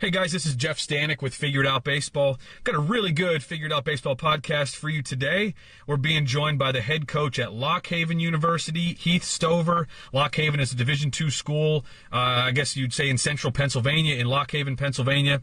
Hey guys, this is Jeff Stanek with Figured Out Baseball. Got a really good Figured Out Baseball podcast for you today. We're being joined by the head coach at Lock Haven University, Heath Stover. Lock Haven is a Division II school, I guess you'd say in central Pennsylvania, in Lock Haven, Pennsylvania.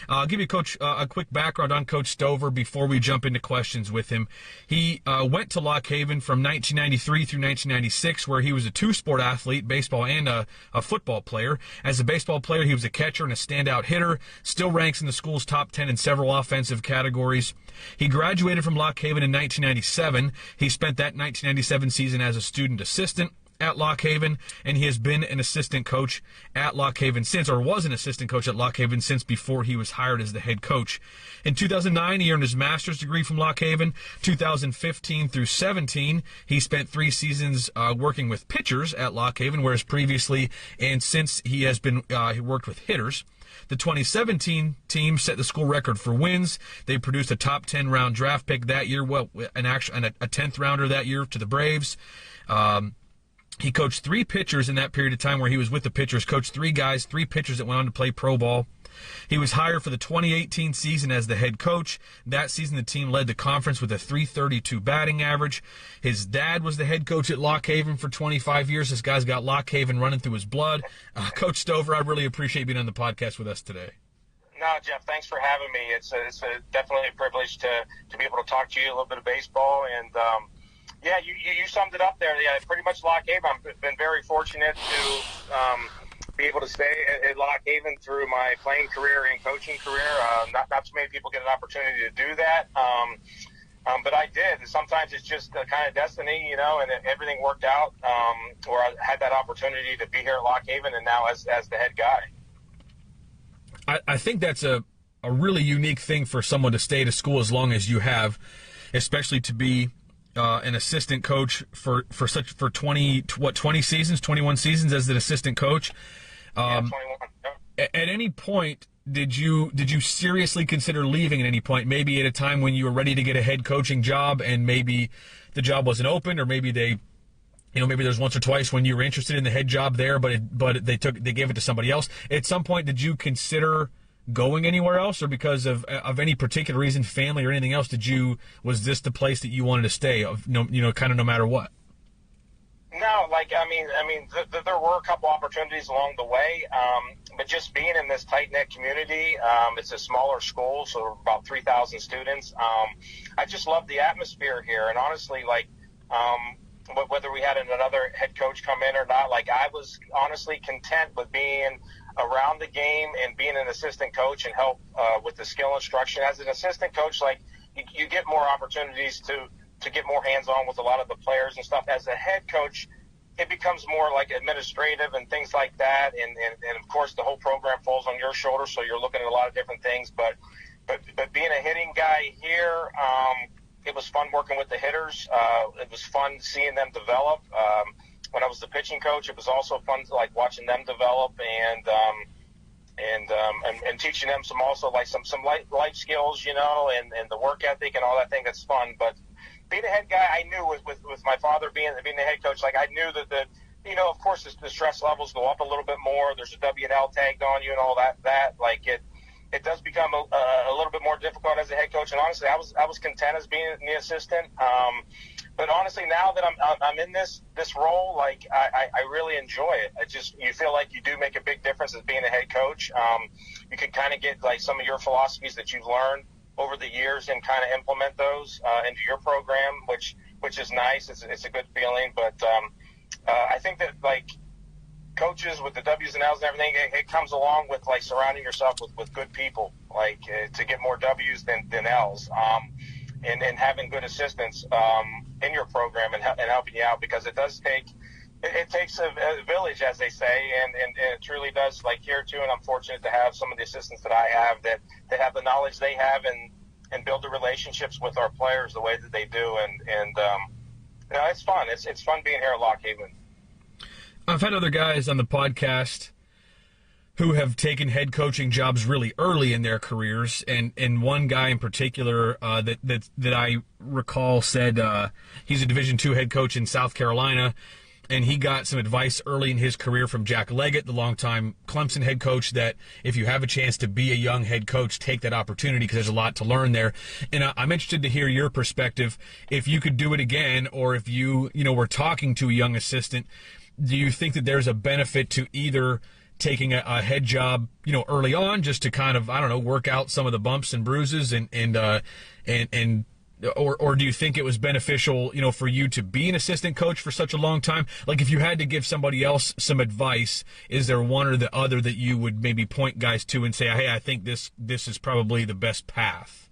I'll give you, Coach, a quick background on Coach Stover before we jump into questions with him. He went to Lock Haven from 1993 through 1996, where he was a two-sport athlete, baseball and a football player. As a baseball player, he was a catcher and a standout hitter, still ranks in the school's top 10 in several offensive categories. He graduated from Lock Haven in 1997. He spent that 1997 season as a student assistant at Lock Haven, and he has been an assistant coach at Lock Haven since, or was an assistant coach at Lock Haven since before he was hired as the head coach. In 2009, he earned his master's degree from Lock Haven. 2015 through 17, he spent 3 seasons working with pitchers at Lock Haven, whereas previously and since he has been he worked with hitters. The 2017 team set the school record for wins. They produced a top 10 round draft pick that year, a 10th rounder that year to the Braves. He coached 3 pitchers in that period of time where he was with the pitchers, coached 3 pitchers that went on to play pro ball. He was hired for the 2018 season as the head coach. That season, the team led the conference with a .332 batting average. His dad was the head coach at Lock Haven for 25 years. This guy's got Lock Haven running through his blood. Coach Stover, I really appreciate being on the podcast with us today. No, Jeff, thanks for having me. It's definitely a privilege to be able to talk to you a little bit of baseball. And, yeah, you summed it up there. Yeah, pretty much Lock Haven. I've been very fortunate to be able to stay at Lock Haven through my playing career and coaching career. Not too many people get an opportunity to do that, but I did. Sometimes it's just a kind of destiny, and everything worked out where I had that opportunity to be here at Lock Haven and now as the head guy. I think that's a really unique thing for someone to stay at a school as long as you have, especially to be an assistant coach for 21 seasons as an assistant coach. 21. At any point, did you seriously consider leaving at any point? Maybe at a time when you were ready to get a head coaching job and maybe the job wasn't open, or maybe maybe there's once or twice when you were interested in the head job there, but they gave it to somebody else. At some point, did you consider going anywhere else, or because of any particular reason, family or anything else, was this the place that you wanted to stay, no matter what? No, there were a couple opportunities along the way, but just being in this tight-knit community, it's a smaller school, so about 3,000 students. I just love the atmosphere here, and honestly, whether we had another head coach come in or not, I was honestly content with being around the game and being an assistant coach and help with the skill instruction. As an assistant coach, you get more opportunities to get more hands-on with a lot of the players and stuff. As a head coach, it becomes more administrative and things like that, and of course the whole program falls on your shoulders, so you're looking at a lot of different things. But being a hitting guy here, it was fun working with the hitters. It was fun seeing them develop. When I was the pitching coach, it was also fun watching them develop and teaching them some life skills, and the work ethic and all that thing. That's fun. But being a head guy, I knew with my father being the head coach, I knew that of course the stress levels go up a little bit more. There's a W&L tagged on you and all that. It does become a little bit more difficult as a head coach. And honestly, I was content as being the assistant. But honestly, now that I'm in this role, I really enjoy it. You feel like you do make a big difference as being a head coach. You can kind of get some of your philosophies that you've learned over the years and kind of implement those into your program, which is nice. It's a good feeling. But I think that coaches with the W's and L's and everything, it comes along with surrounding yourself with good people, to get more W's than L's, and having good assistants in your program and helping you out, because it takes a village, as they say, and it truly does. Here too, and I'm fortunate to have some of the assistants that I have that have the knowledge they have and build the relationships with our players the way that they do, and it's fun. It's fun being here at Lock Haven. I've had other guys on the podcast who have taken head coaching jobs really early in their careers, and one guy in particular that I recall said he's a Division II head coach in South Carolina. and he got some advice early in his career from Jack Leggett, the longtime Clemson head coach, that if you have a chance to be a young head coach, take that opportunity because there's a lot to learn there. And I'm interested to hear your perspective. If you could do it again, or if you were talking to a young assistant, do you think that there's a benefit to either taking a head job, early on, just to kind of, I don't know, work out some of the bumps and bruises, or do you think it was beneficial, for you to be an assistant coach for such a long time? Like, if you had to give somebody else some advice, is there one or the other that you would maybe point guys to and say, hey, I think this is probably the best path?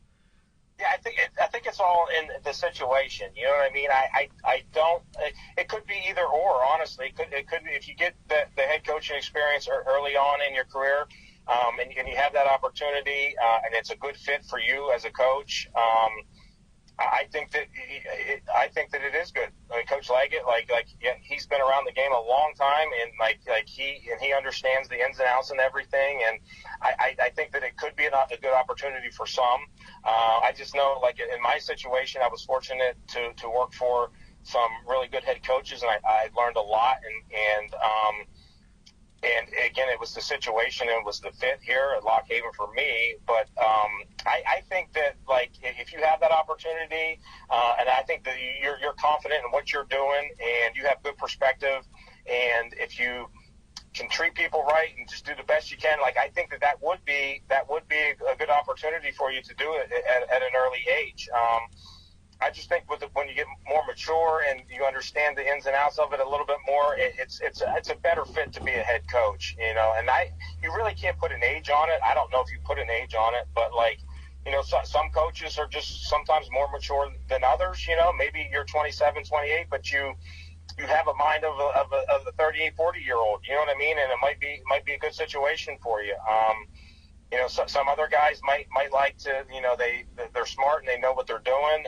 Yeah, I think it's all in the situation. You know what I mean? I don't. It could be either or. Honestly, it could be if you get the head coaching experience early on in your career, and you have that opportunity, and it's a good fit for you as a coach. I think that it is good. I mean, Coach Leggett, yeah, he's been around the game a long time, and he understands the ins and outs and everything. And I think that it could be a good opportunity for some. I just know, like in my situation, I was fortunate to work for some really good head coaches, and I learned a lot. And again, it was the situation, and it was the fit here at Lock Haven for me. But I think that, like, if you have that opportunity, and I think that you're confident in what you're doing, and you have good perspective, and if you can treat people right and just do the best you can, like, I think that would be a good opportunity for you to do it at an early age. I just think when you get more mature and you understand the ins and outs of it a little bit more, it's a better fit to be a head coach, And you really can't put an age on it. I don't know if you put an age on it, but some coaches are just sometimes more mature than others. Maybe you're 27, 28, but you have a mind of a 38, 40-year-old. You know what I mean? And it might be a good situation for you. Some other guys might like to, they're smart and they know what they're doing.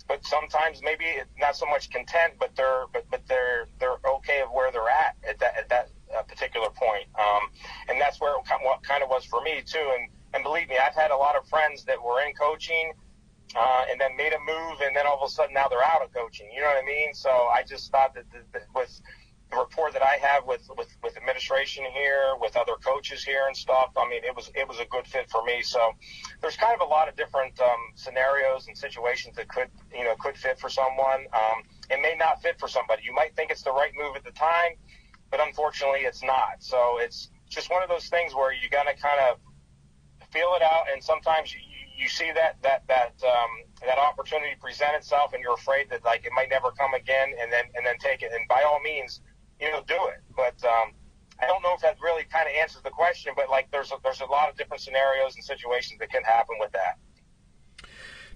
But sometimes maybe not so much content, but they're okay of where they're at that particular point. And that's where what kind of was for me too. And believe me, I've had a lot of friends that were in coaching, and then made a move, and then all of a sudden now they're out of coaching. You know what I mean? So I just thought that with the rapport that I have with administration here, with other coaches here and stuff, I mean, it was a good fit for me. So there's kind of a lot of different scenarios and situations that could fit for someone. It may not fit for somebody. You might think it's the right move at the time, but unfortunately it's not. So it's just one of those things where you got to kind of feel it out, and sometimes you see that opportunity present itself, and you're afraid that, like, it might never come again, and then take it. And by all means, do it. But I don't know if that really kind of answers the question, but, like, there's a lot of different scenarios and situations that can happen with that.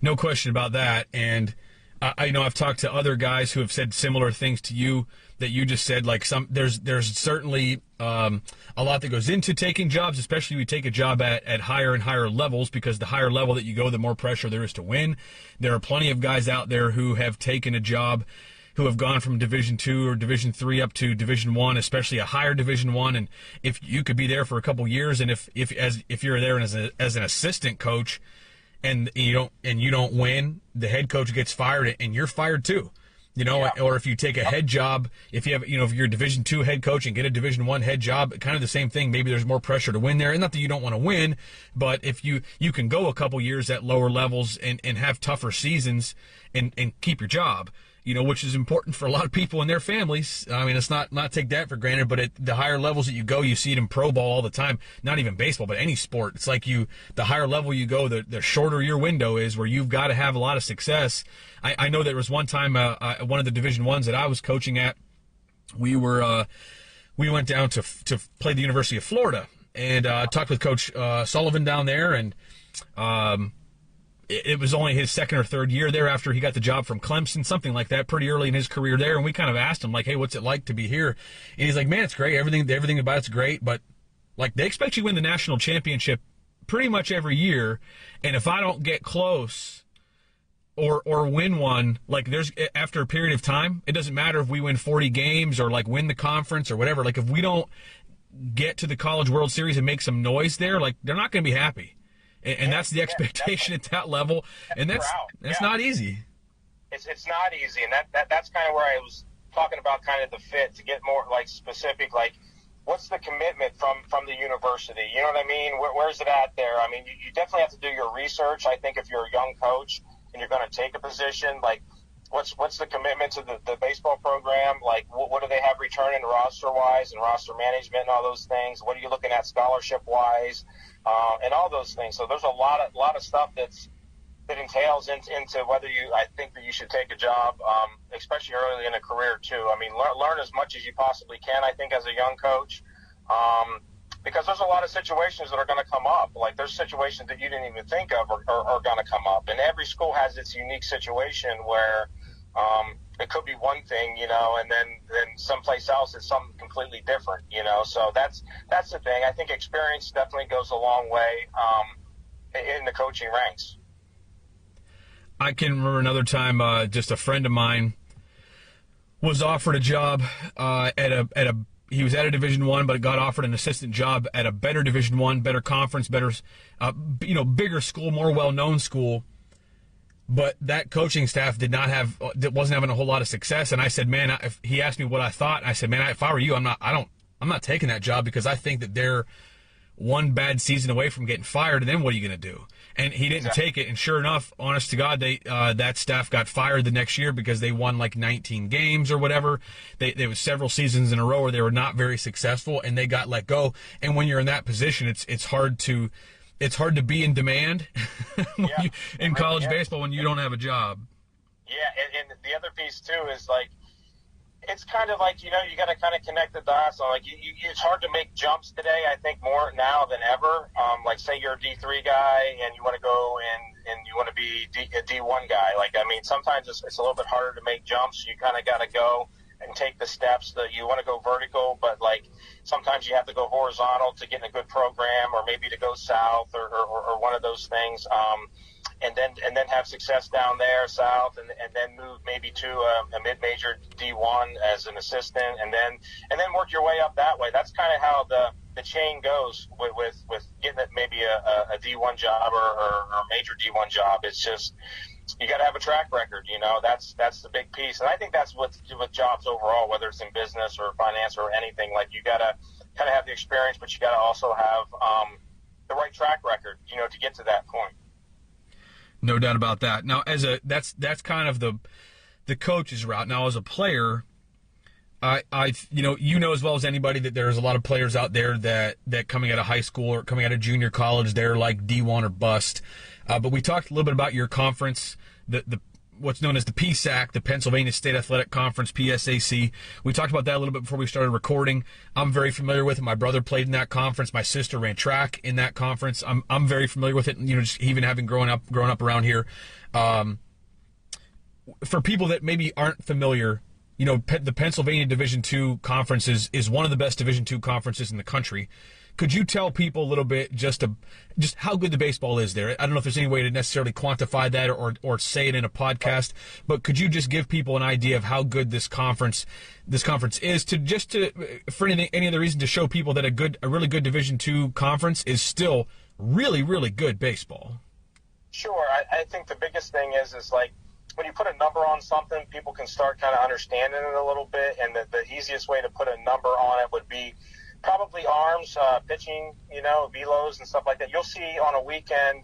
No question about that. And I know I've talked to other guys who have said similar things to you that you just said. Like, there's certainly a lot that goes into taking jobs, especially when you take a job at higher and higher levels, because the higher level that you go, the more pressure there is to win. There are plenty of guys out there who have taken a job, who have gone from Division II or Division III up to Division I, especially a higher Division I. And if you could be there for a couple years, and if you're there as an assistant coach, and you don't win, the head coach gets fired, and you're fired too. Yeah. Or if you take a head job, if you're a Division II head coach and get a Division I head job, kind of the same thing. Maybe there's more pressure to win there. And not that you don't want to win, but if you can go a couple years at lower levels and have tougher seasons and keep your job, which is important for a lot of people and their families. I mean, it's not take that for granted, but at the higher levels that you go, you see it in pro ball all the time. Not even baseball, but any sport. It's like the higher level you go, the shorter your window is, where you've got to have a lot of success. I know there was one time, one of the Division I's that I was coaching at, we went down to play the University of Florida, and talked with Coach Sullivan down there, and it was only his second or third year there after he got the job from Clemson, something like that, pretty early in his career there. And we kind of asked him, like, hey, what's it like to be here? And he's like, man, it's great. Everything about it's great. But, like, they expect you to win the national championship pretty much every year. And if I don't get close or win one, like, after a period of time, it doesn't matter if we win 40 games or, like, win the conference or whatever. Like, if we don't get to the College World Series and make some noise there, like, they're not going to be happy. And that's the expectation at that level, and that's not easy. It's not easy, and that's kind of where I was talking about kind of the fit to get more like specific, like what's the commitment from the university? You know what I mean? Where's it at there? I mean, you definitely have to do your research. I think if you're a young coach and you're going to take a position, like what's the commitment to the baseball program? Like what do they have returning roster-wise and roster management and all those things? What are you looking at scholarship-wise and all those things? So there's a lot of stuff that entails into whether I think that you should take a job, especially early in a career too. I mean, learn as much as you possibly can, I think, as a young coach, because there's a lot of situations that are going to come up. Like there's situations that you didn't even think of are going to come up. And every school has its unique situation where it could be one thing, you know, and then someplace else it's something completely different, you know. So that's the thing. I think experience definitely goes a long way in the coaching ranks. I can remember another time, just a friend of mine was offered a job he was at a Division I, but got offered an assistant job at a better Division I, better conference, better, bigger school, more well-known school. But that coaching staff wasn't having a whole lot of success. And I said, man, he asked me what I thought. And I said, man, if I were you, I'm not taking that job because I think that they're one bad season away from getting fired. And then what are you going to do? And he didn't take it. And sure enough, honest to God, that staff got fired the next year because they won like 19 games or whatever. There was several seasons in a row where they were not very successful and they got let go. And when you're in that position, it's hard to be in demand in college baseball when you don't have a job. Yeah, and the other piece too is like, it's kind of like, you know, you got to kind of connect the dots on like, it's hard to make jumps today, I think, more now than ever. Like say you're a D3 guy and you want to go and you want to be a D1 guy. Like, I mean, sometimes it's a little bit harder to make jumps. You kind of got to go and take the steps that you want to go vertical, but like sometimes you have to go horizontal to get in a good program or maybe to go south or one of those things. And then have success down there south and then move maybe to a mid-major D1 as an assistant and then work your way up that way. That's kind of how the chain goes with getting maybe a D1 job or a major D1 job. It's just you got to have a track record, you know. That's the big piece. And I think that's with jobs overall, whether it's in business or finance or anything. Like you got to kind of have the experience, but you got to also have the right track record, you know, to get to that point. No doubt about that. Now, that's kind of the coach's route. Now, as a player, I know as well as anybody that there's a lot of players out there that coming out of high school or coming out of junior college, they're like D1 or bust. But we talked a little bit about your conference, the what's known as the PSAC, the Pennsylvania State Athletic Conference, PSAC. We talked about that a little bit before we started recording. I'm very familiar with it. My brother played in that conference. My sister ran track in that conference. I'm very familiar with it, you know, just even having grown up around here. For people that maybe aren't familiar, you know, the Pennsylvania Division II Conference is one of the best Division II conferences in the country. Could you tell people a little bit just how good the baseball is there? I don't know if there's any way to necessarily quantify that or say it in a podcast, but could you just give people an idea of how good this conference is for any other reason to show people that a really good Division II conference is still really, really good baseball? Sure. I think the biggest thing is like when you put a number on something, people can start kind of understanding it a little bit, and the easiest way to put a number on it would be probably arms, pitching, you know, velos and stuff like that. You'll see on a weekend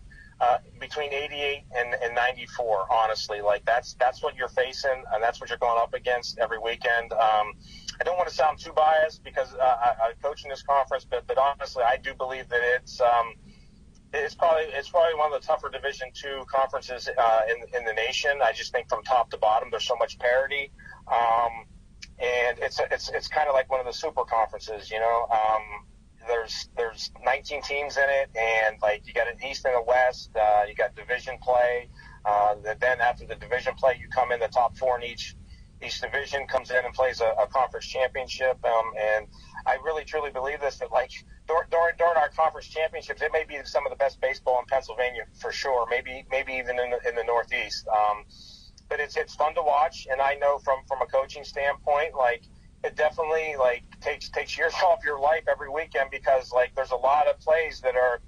between 88 and 94, honestly. Like that's what you're facing, and that's what you're going up against every weekend. I don't want to sound too biased because I coach in this conference, but honestly, I do believe that it's probably one of the tougher Division II conferences in the nation. I just think from top to bottom, there's so much parity. And it's kind of like one of the super conferences, you know. There's 19 teams in it, and like you got an East and a West. You got division play. Then after the division play, you come in the top four in each division comes in and plays a conference championship. And I really truly believe this, that like during our conference championships, it may be some of the best baseball in Pennsylvania for sure. Maybe even in the Northeast. But it's fun to watch, and I know from a coaching standpoint, like it definitely like takes years off your life every weekend because like there's a lot of plays that are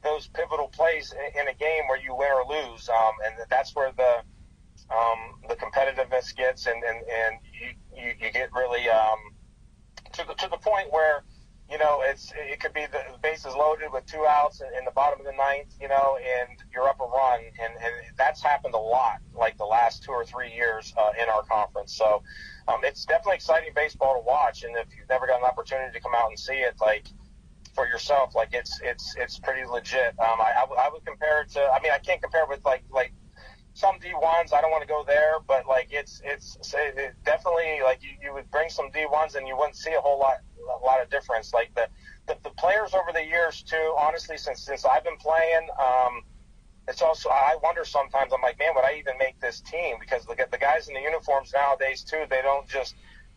those pivotal plays in a game where you win or lose, and that's where the competitiveness gets, and you get really to the point where, you know, it could be the bases loaded with 2 outs in the bottom of the ninth, you know, and you're up a run, and that's happened a lot, like the last 2 or 3 years in our conference. So it's definitely exciting baseball to watch, and if you've never got an opportunity to come out and see it, like, for yourself, like, it's pretty legit. I would compare it to, I mean, I can't compare it with like some D1s. I don't want to go there, but like it's definitely like you would bring some D1s and you wouldn't see a lot of difference. Like the players over the years too, honestly, since I've been playing, it's also, I wonder sometimes, I'm like, man, would I even make this team? Because the guys in the uniforms nowadays too, they don't just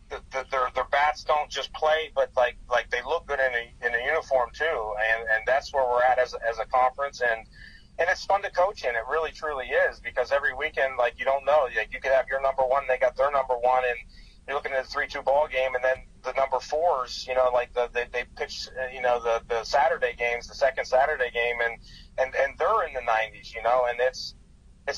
their bats don't just play, but like they look good in a uniform too, and that's where we're at as a conference, and it's fun to coach in. It really truly is, because every weekend, like, you don't know, like, you could have your number one, they got their number one, and you're looking at a 3-2 ball game, and then the number fours, you know, like they pitch, you know, the Saturday games, the second Saturday game, and they're in the 90s, you know, and it's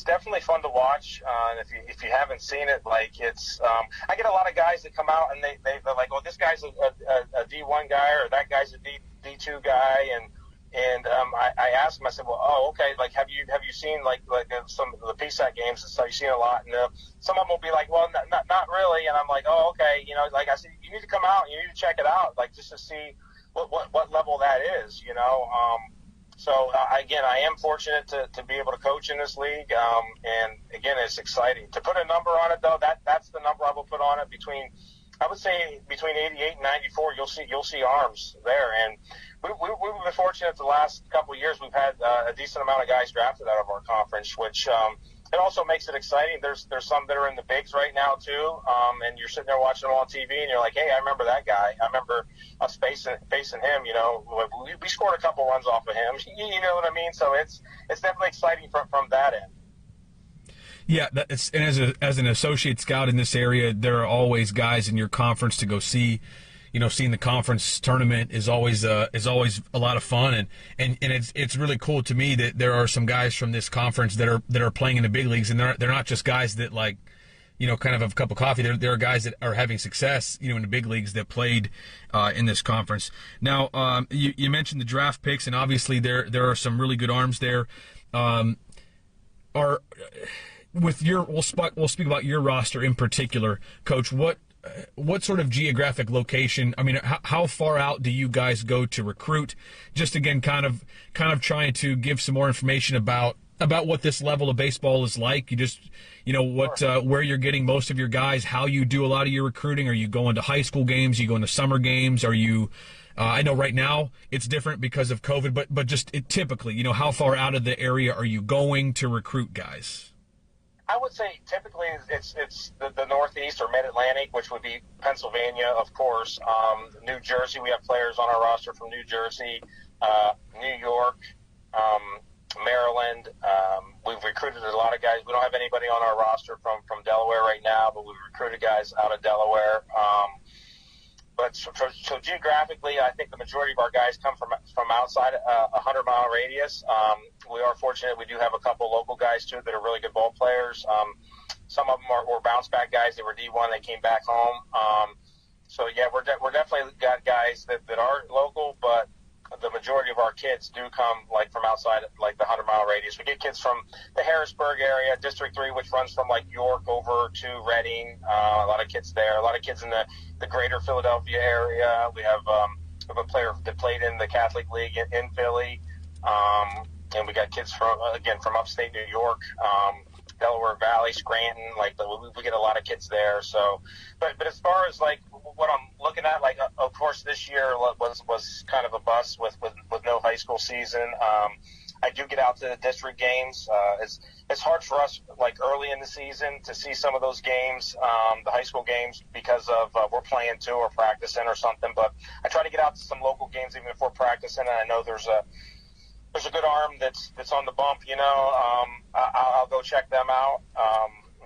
definitely fun to watch. And if you haven't seen it, like, it's I get a lot of guys that come out and they're like, oh, this guy's a D1 guy, or that guy's a D2 guy, and I asked him, I said, well, oh, okay, like, have you seen like some of the PSAC games and stuff? You've seen a lot, and some of them will be like, well, not really, and I'm like, oh, okay, you know, like, I said, you need to come out and you need to check it out, like, just to see what level that is, you know. So again, I am fortunate to be able to coach in this league, and again, it's exciting. To put a number on it, though, that's the number I will put on it. I would say between 88 and 94, you'll see arms there, and we've been fortunate the last couple of years. We've had a decent amount of guys drafted out of our conference, which it also makes it exciting. There's some that are in the bigs right now too, and you're sitting there watching them on TV, and you're like, hey, I remember that guy. I remember us facing him. You know, we scored a couple runs off of him. You know what I mean? So it's definitely exciting from that end. Yeah, and as an associate scout in this area, there are always guys in your conference to go see. You know, seeing the conference tournament is always a lot of fun, and it's really cool to me that there are some guys from this conference that are playing in the big leagues, and they're not just guys that, like, you know, kind of have a cup of coffee. There are guys that are having success, you know, in the big leagues that played in this conference. Now, you mentioned the draft picks, and obviously there are some really good arms there. We'll speak about your roster in particular, Coach. What sort of geographic location? I mean, how far out do you guys go to recruit? Just again, kind of trying to give some more information about what this level of baseball is like. Where you're getting most of your guys, how you do a lot of your recruiting. Are you going to high school games? Are you going to summer games? Are you? I know right now it's different because of COVID, but just typically, you know, how far out of the area are you going to recruit guys? I would say typically it's the Northeast or Mid-Atlantic, which would be Pennsylvania, of course. New Jersey, we have players on our roster from New Jersey, New York, Maryland. We've recruited a lot of guys. We don't have anybody on our roster from Delaware right now, but we've recruited guys out of Delaware. But so geographically, I think the majority of our guys come from outside a 100-mile radius. We are fortunate. We do have a couple local guys, too, that are really good ball players. Some of them were bounce-back guys. They were D1. They came back home. So, yeah, we're definitely got guys that are local, but the majority of our kids do come, like, from outside, like, the 100-mile radius. We get kids from the Harrisburg area, District 3, which runs from, like, York over to Reading. A lot of kids there. A lot of kids in the greater Philadelphia area. We have a player that played in the Catholic League in Philly. And we got kids from upstate New York, Delaware Valley, Scranton. Like, we get a lot of kids there. So, but as far as, like, what I'm looking at, like, of course, this year was kind of a bust with no high school season. I do get out to the district games. It's hard for us, like, early in the season to see some of those games, the high school games, because of we're playing too or practicing or something. But I try to get out to some local games even if we're practicing. And I know there's a good arm that's on the bump, you know. I'll go check them out.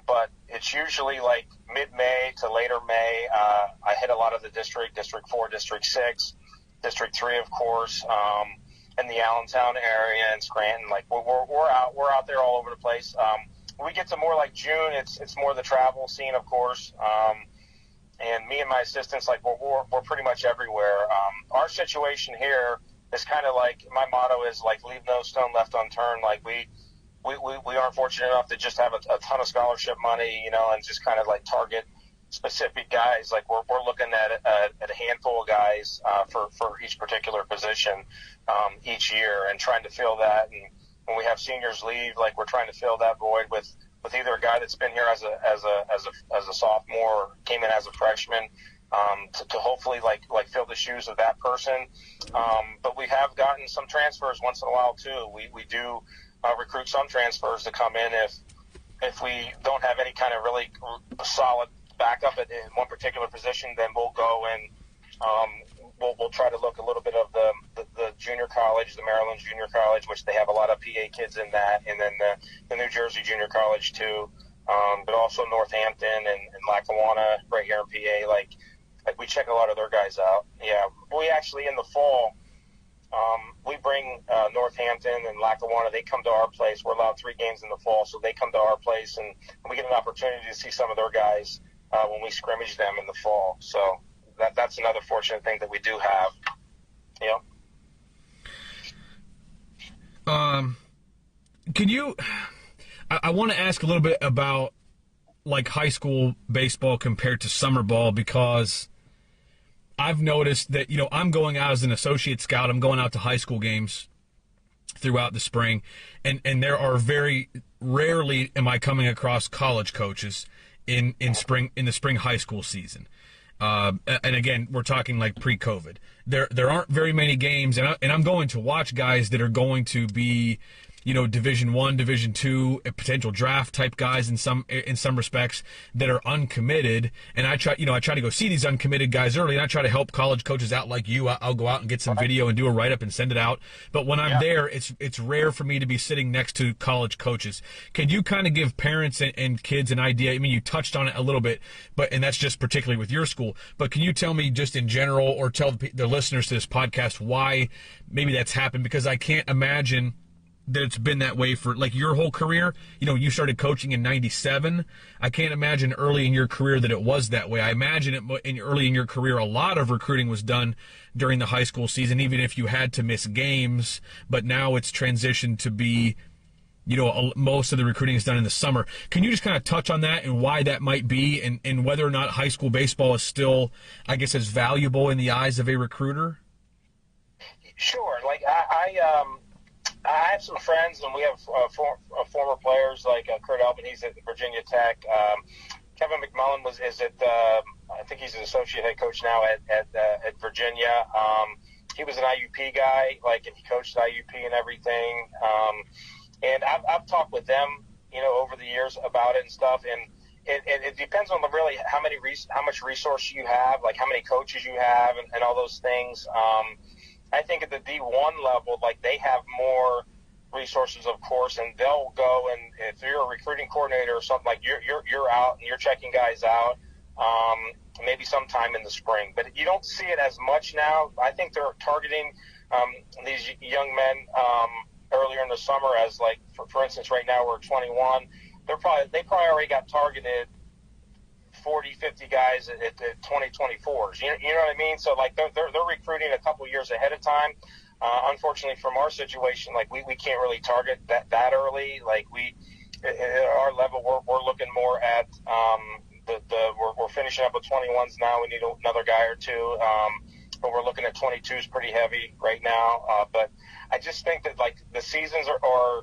But it's usually like mid-May to later May. I hit a lot of the District 4, District 6, District 3, of course, in the Allentown area and Scranton. Like, we're out there all over the place. we get to more like June, it's more the travel scene, of course. And me and my assistants, like we're pretty much everywhere. Our situation here is kind of like, my motto is like, leave no stone left unturned. Like we aren't fortunate enough to just have a ton of scholarship money, you know, and just kind of like target specific guys. Like we're looking at a handful of guys for each particular position each year, and trying to fill that. And when we have seniors leave, like we're trying to fill that void with either a guy that's been here as a sophomore, or came in as a freshman, to hopefully like fill the shoes of that person. But we have gotten some transfers once in a while too. We do recruit some transfers to come in if we don't have any kind of really solid backup in one particular position. Then we'll go and we'll try to look a little bit of the junior college, the Maryland Junior College, which they have a lot of PA kids in that, and then the New Jersey Junior College too, but also Northampton and Lackawanna right here in PA. Like we check a lot of their guys out. Yeah, we actually in the fall, we bring Northampton and Lackawanna. They come to our place. We're allowed 3 games in the fall, so they come to our place, and we get an opportunity to see some of their guys when we scrimmage them in the fall. So that's another fortunate thing that we do have. You know? Can you? I want to ask a little bit about like high school baseball compared to summer ball, because I've noticed that, you know, I'm going out as an associate scout. I'm going out to high school games throughout the spring, and there are very rarely am I coming across college coaches in the spring high school season. And again, we're talking like pre-COVID. There aren't very many games, and I'm going to watch guys that are going to be, you know, Division I, Division II, potential draft type guys in some respects that are uncommitted. And I try to go see these uncommitted guys early, and I try to help college coaches out like you. I'll go out and get some video and do a write-up and send it out. But when I'm there, it's rare for me to be sitting next to college coaches. Can you kind of give parents and kids an idea? I mean, you touched on it a little bit, and that's just particularly with your school. But can you tell me just in general, or tell the listeners to this podcast, why maybe that's happened? Because I can't imagine that it's been that way for like your whole career. You know, you started coaching in '97. I can't imagine early in your career that it was that way. I imagine early in your career, a lot of recruiting was done during the high school season, even if you had to miss games. But now it's transitioned to be, you know, most of the recruiting is done in the summer. Can you just kind of touch on that and why that might be, and whether or not high school baseball is still, I guess, as valuable in the eyes of a recruiter? Sure. Like I have some friends, and we have former players like Kurt Elvin. He's at Virginia Tech. Kevin McMullen is at I think he's an associate head coach now at Virginia. He was an IUP guy, like, and he coached IUP and everything. And I've talked with them, you know, over the years about it and stuff. And it depends on really how much resource you have, like how many coaches you have, and all those things. I think at the D1 level, like, they have more resources, of course, and they'll go, and if you're a recruiting coordinator or something, like you're out and you're checking guys out, maybe sometime in the spring. But you don't see it as much now. I think they're targeting these young men earlier in the summer, as like for instance, right now we're 21. They probably already got targeted 40, 50 guys at 2024s. You know what I mean? So like they're recruiting a couple years ahead of time. Unfortunately, from our situation, like we can't really target that early. Like at our level, we're looking more at we're finishing up with 21s now. We need another guy or two. But we're looking at 22s pretty heavy right now. But I just think that like the seasons are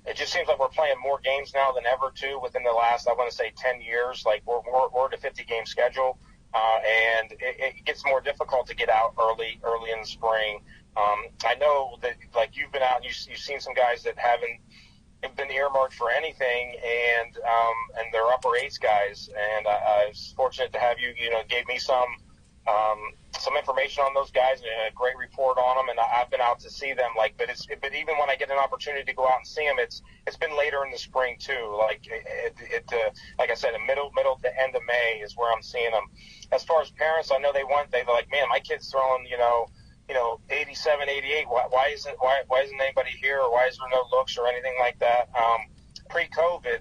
it just seems like we're playing more games now than ever too within the last, I want to say, 10 years. Like we're at a 50-game schedule, and it gets more difficult to get out early in the spring. I know that like you've been out and you've seen some guys that haven't been earmarked for anything, and they're upper eights guys. And I was fortunate to have you gave me some information on those guys and a great report on them, and I've been out to see them. Like, but even when I get an opportunity to go out and see them, it's been later in the spring too. Like like I said, middle to end of May is where I'm seeing them. As far as parents, I know they're like, man, my kid's throwing 87, 88. Why isn't anybody here, or why is there no looks or anything like that? pre-COVID.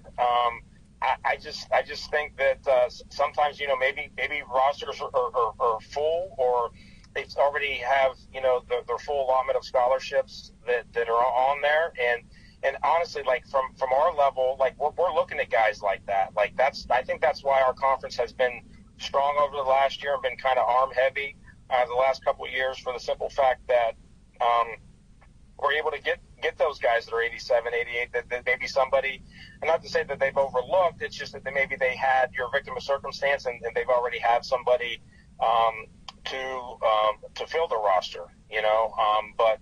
I just think that sometimes maybe rosters are full, or they already have their full allotment of scholarships that are on there, and honestly, like from our level, like we're looking at guys like that. Like I think that's why our conference has been strong over the last year and been kind of arm heavy the last couple of years, for the simple fact that we're able to get those guys that are 87, 88, that maybe somebody, and not to say that they've overlooked, it's just that maybe they had your victim of circumstance and they've already had somebody to fill the roster, but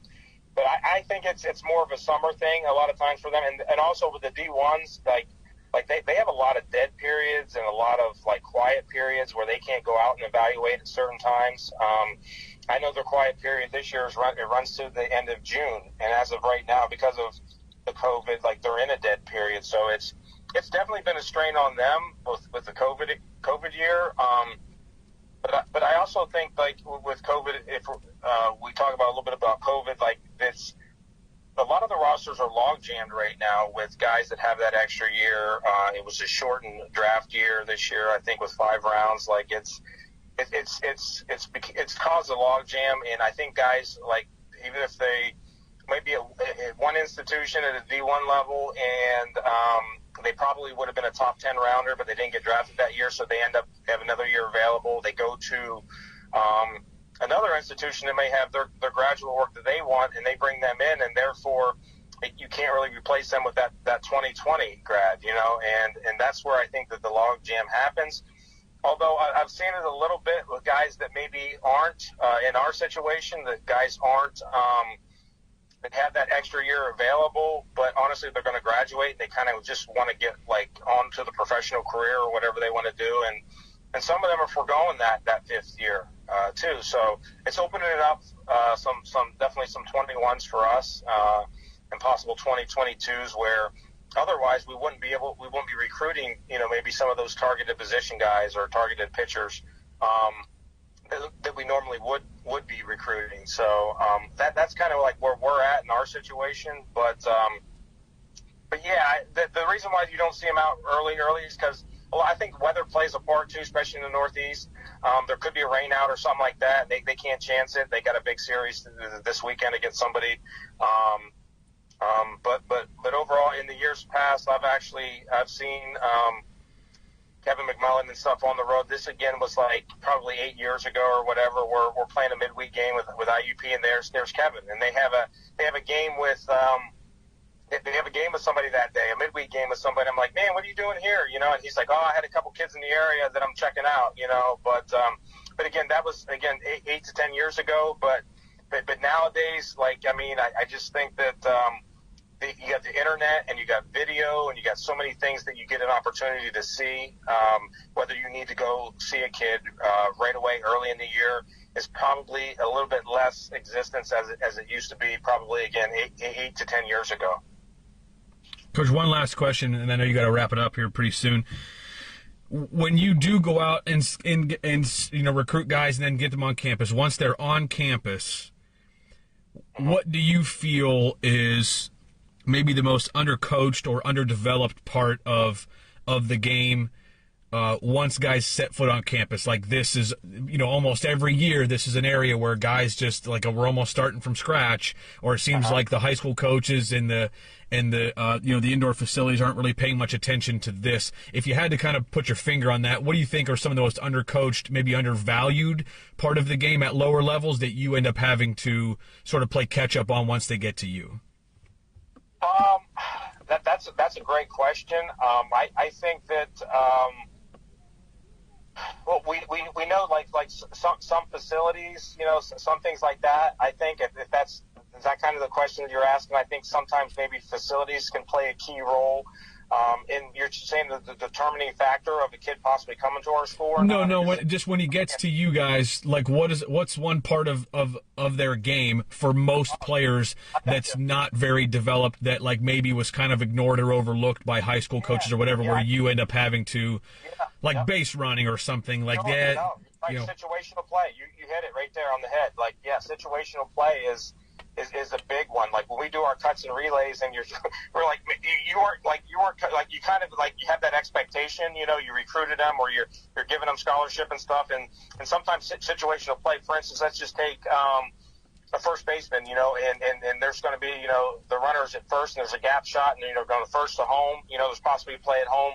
I think it's more of a summer thing a lot of times for them, and also with the D1s, like they have a lot of dead periods and a lot of like quiet periods where they can't go out and evaluate at certain times. I know their quiet period this year runs to the end of June, and as of right now, because of the COVID, like they're in a dead period. So it's definitely been a strain on them with the COVID year. But I also think, like with COVID, if we talk about a little bit about COVID, like a lot of the rosters are log jammed right now with guys that have that extra year. It was a shortened draft year this year, I think, with 5 rounds. Like it's caused a log jam, and I think guys, like, even if they might be at one institution at a D1 level, and they probably would have been a top 10 rounder, but they didn't get drafted that year, so they end up have another year available. They go to another institution that may have their graduate work that they want, and they bring them in, and therefore you can't really replace them with that 2020 grad, and that's where I think that the log jam happens. Although I've seen it a little bit with guys that maybe aren't in our situation, that guys aren't that have that extra year available, but honestly they're going to graduate and they kind of just want to get like onto the professional career or whatever they want to do, and some of them are foregoing that 5th year too. So it's opening it up definitely some 21s for us and possible 2022s where otherwise we wouldn't be recruiting, maybe some of those targeted position guys or targeted pitchers that we normally would be recruiting. So that's kind of like where we're at in our situation. But yeah, the reason why you don't see them out early is because I think weather plays a part too, especially in the Northeast. There could be a rain out or something like that. They can't chance it. They got a big series this weekend against somebody. But overall, in the years past, I've seen Kevin McMullen and stuff on the road. This again was like probably 8 years ago or whatever. We're playing a midweek game with IUP, and there's Kevin, and they have a game with they have a game with somebody that day, a midweek game with somebody. I'm like, man, what are you doing here? And he's like, oh, I had a couple kids in the area that I'm checking out, But again, that was 8 to 10 years ago. But nowadays, like, I mean, I just think that you got the internet and you got video and you got so many things that you get an opportunity to see. Whether you need to go see a kid right away early in the year is probably a little bit less existence as it used to be probably, again, 8 to 10 years ago. Coach, one last question, and I know you got to wrap it up here pretty soon. When you do go out and recruit guys and then get them on campus, once they're on campus, what do you feel is maybe the most undercoached or underdeveloped part of the game once guys set foot on campus? Like, this is, almost every year this is an area where guys just like we're almost starting from scratch, or it seems like the high school coaches and the indoor facilities aren't really paying much attention to this. If you had to kind of put your finger on that, what do you think are some of the most undercoached, maybe undervalued part of the game at lower levels that you end up having to sort of play catch up on once they get to you? That's a great question. I think that well, we know like some facilities, some things like that. I think if that's is that kind of the question that you're asking, I think sometimes maybe facilities can play a key role in, you're saying, the determining factor of a kid possibly coming to our school or not? No, just when he gets to you guys, like what's one part of their game for most players that's not very developed, that like maybe was kind of ignored or overlooked by high school coaches or whatever, where you end up having to base running or something like that? Situational play. You hit it right there on the head. Like, situational play is is a big one. Like when we do our cuts and relays, and we're like, you kind of like you have that expectation, you know, you recruited them or you're giving them scholarship and stuff, and sometimes situational play. For instance, let's just take a first baseman, you know, and there's going to be, you know, the runners at first, and there's a gap shot, and, you know, going first to home, you know, there's possibly a play at home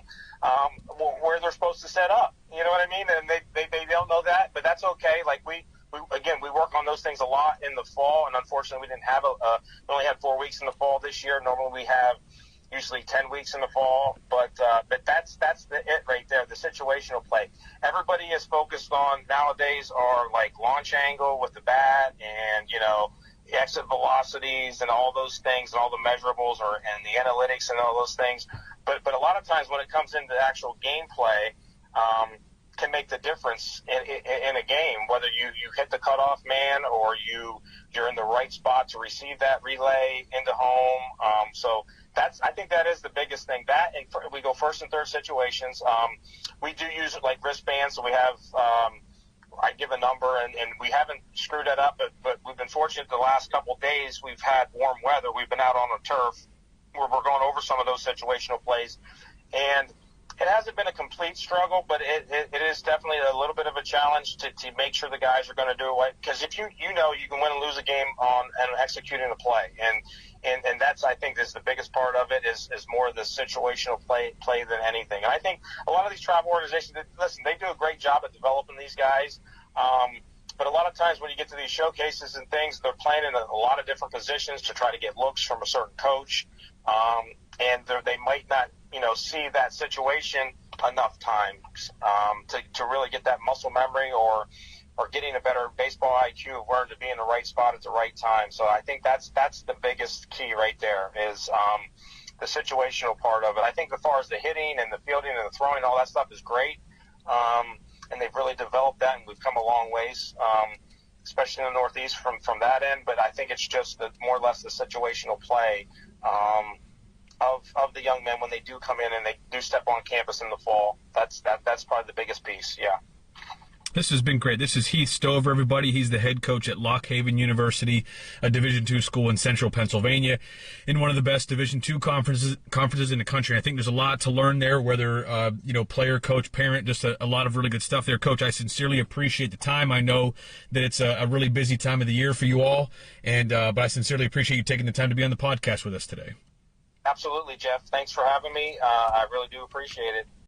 where they're supposed to set up, you know what I mean? And they don't know that, but that's okay. Like we work on those things a lot in the fall, and unfortunately we didn't have we only had 4 weeks in the fall this year. Normally we have usually 10 weeks in the fall, but that's it right there, the situational play. Everybody is focused on nowadays are like launch angle with the bat and, you know, exit velocities and all those things and all the measurables and the analytics and all those things. But a lot of times when it comes into actual gameplay, can make the difference in a game, whether you hit the cutoff man or you're in the right spot to receive that relay into home. So I think that is the biggest thing. That, and we go first and third situations. We do use like wristbands, so we have I give a number, and we haven't screwed that up, but we've been fortunate the last couple of days. We've had warm weather. We've been out on the turf where we're going over some of those situational plays, and it hasn't been a complete struggle, but it is definitely a little bit of a challenge to make sure the guys are going to do it right. Because if you know you can win and lose a game on and executing a play, and that's, I think, is the biggest part of it is more the situational play than anything. And I think a lot of these travel organizations, listen, they do a great job at developing these guys. But a lot of times when you get to these showcases and things, they're playing in a lot of different positions to try to get looks from a certain coach. And they might not, you know, see that situation enough times to really get that muscle memory or getting a better baseball IQ of where to be in the right spot at the right time. So I think that's the biggest key right there is the situational part of it. I think as far as the hitting and the fielding and the throwing, all that stuff is great. And they've really developed that, and we've come a long ways, especially in the Northeast from that end. But I think it's just more or less the situational play of the young men when they do come in and they do step on campus in the fall. That's probably the biggest piece. Yeah. This has been great. This is Heath Stover, everybody. He's the head coach at Lock Haven University, a Division II school in central Pennsylvania, in one of the best Division II conferences in the country. I think there's a lot to learn there, whether, player, coach, parent, just a lot of really good stuff there. Coach, I sincerely appreciate the time. I know that it's a really busy time of the year for you all, but I sincerely appreciate you taking the time to be on the podcast with us today. Absolutely, Jeff. Thanks for having me. I really do appreciate it.